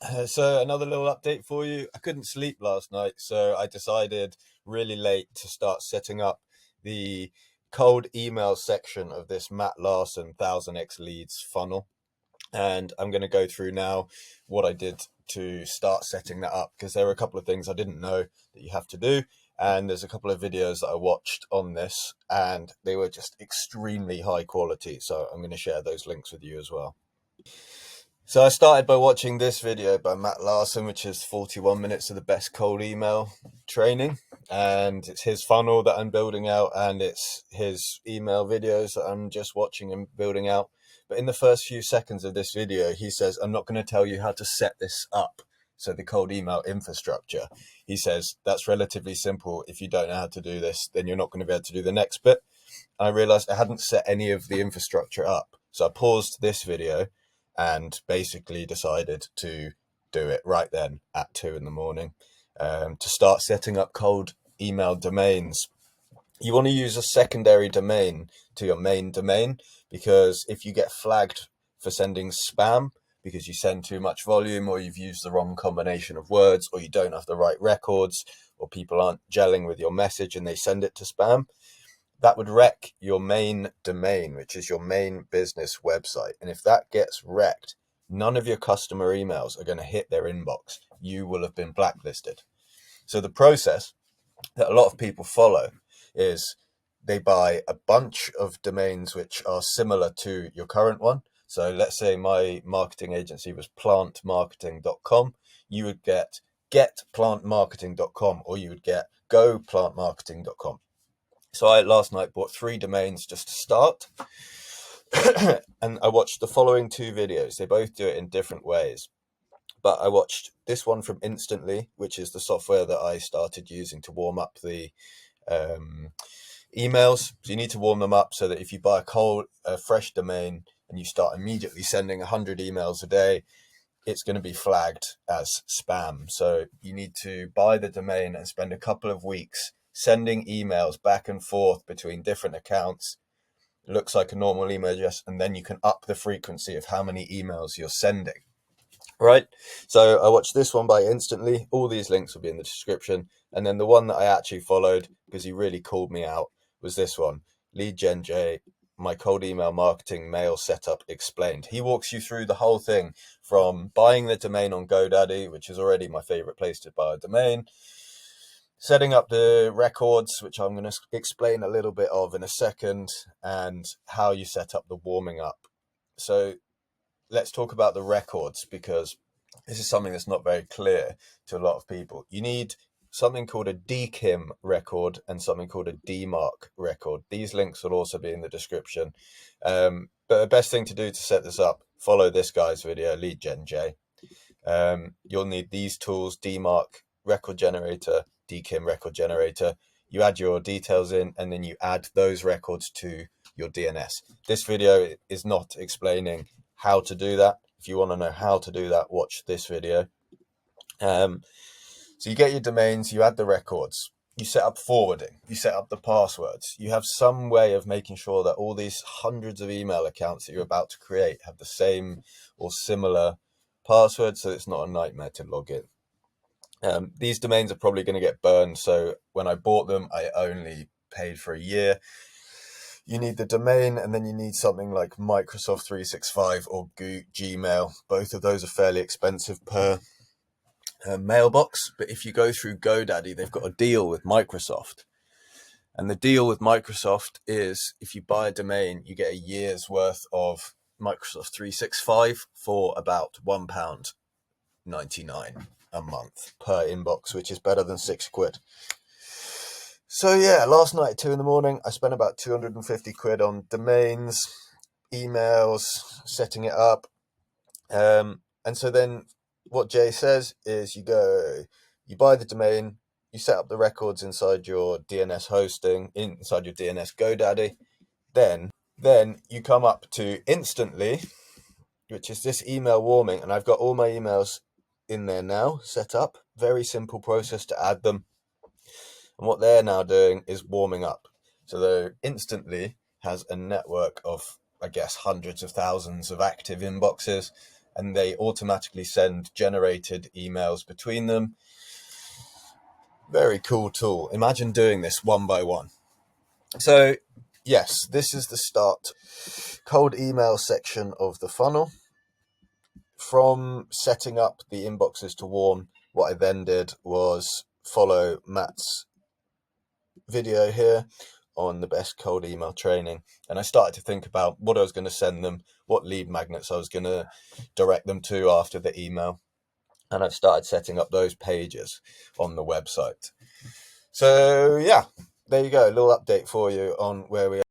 So another little update for you. I couldn't sleep last night, so I decided really late to start setting up the cold email section of this Matt Larson 1000x leads funnel. And I'm going to go through now what I did to start setting that up, because there are a couple of things I didn't know that you have to do. And there's a couple of videos that I watched on this, and they were just extremely high quality. So I'm going to share those links with you as well. So I started by watching this video by Matt Larson, which is 41 minutes of the best cold email training. And it's his funnel that I'm building out, and it's his email videos that I'm just watching and building out. But in the first few seconds of this video, he says, I'm not going to tell you how to set this up. So the cold email infrastructure, he says, that's relatively simple. If you don't know how to do this, then you're not going to be able to do the next bit. And I realized I hadn't set any of the infrastructure up. So I paused this video and basically decided to do it right then at 2 a.m. To start setting up cold email domains. You want to use a secondary domain to your main domain, because if you get flagged for sending spam because you send too much volume, or you've used the wrong combination of words, or you don't have the right records, or people aren't gelling with your message and they send it to spam, that would wreck your main domain, which is your main business website. And if that gets wrecked, none of your customer emails are going to hit their inbox. You will have been blacklisted. So the process that a lot of people follow is they buy a bunch of domains which are similar to your current one. So let's say my marketing agency was plantmarketing.com. You would get getplantmarketing.com, or you would get goplantmarketing.com. So I last night bought 3 domains just to start. And I watched the following 2 videos. They both do it in different ways. But I watched this one from Instantly, which is the software that I started using to warm up the emails. So you need to warm them up so that if you buy a fresh domain and you start immediately sending 100 emails a day, it's going to be flagged as spam. So you need to buy the domain and spend a couple of weeks sending emails back and forth between different accounts. It looks like a normal email address, and then you can up the frequency of how many emails you're sending. Right. So I watched this one by Instantly. All these links will be in the description. And then the one that I actually followed, because he really called me out, was this one, Lead Gen J, my cold email marketing mail setup explained. He walks you through the whole thing, from buying the domain on GoDaddy, which is already my favorite place to buy a domain, setting up the records, which I'm going to explain a little bit of in a second, and how you set up the warming up. So let's talk about the records, because this is something that's not very clear to a lot of people. You need something called a DKIM record and something called a DMARC record. These links will also be in the description. But the best thing to do to set this up, follow this guy's video, Lead Gen J. You'll need these tools: DMARC record generator, DKIM record generator. You add your details in, and then you add those records to your DNS. This video is not explaining how to do that. If you want to know how to do that, watch this video. So you get your domains, you add the records, you set up forwarding, you set up the passwords. You have some way of making sure that all these hundreds of email accounts that you're about to create have the same or similar password, so it's not a nightmare to log in. These domains are probably going to get burned. So when I bought them, I only paid for a year. You need the domain, and then you need something like Microsoft 365 or Gmail. Both of those are fairly expensive per mailbox. But if you go through GoDaddy, they've got a deal with Microsoft. And the deal with Microsoft is if you buy a domain, you get a year's worth of Microsoft 365 for about £1.99 a month per inbox, which is better than £6. So yeah, last night at 2 a.m, I spent about 250 quid on domains, emails, setting it up. And so then what Jay says is you buy the domain, you set up the records inside your DNS hosting, inside your DNS GoDaddy. Then you come up to Instantly, which is this email warming. And I've got all my emails in there now set up. Very simple process to add them. And what they're now doing is warming up. So they Instantly has a network of, I guess, hundreds of thousands of active inboxes. and they automatically send generated emails between them. Very cool tool. Imagine doing this one by one. So yes, this is the start. Cold email section of the funnel. From setting up the inboxes to warm, what I then did was follow Matt's video here on the best cold email training, and I started to think about what I was going to send them, what lead magnets I was going to direct them to after the email, and I've started setting up those pages on the website. So yeah, there you go, a little update for you on where we are.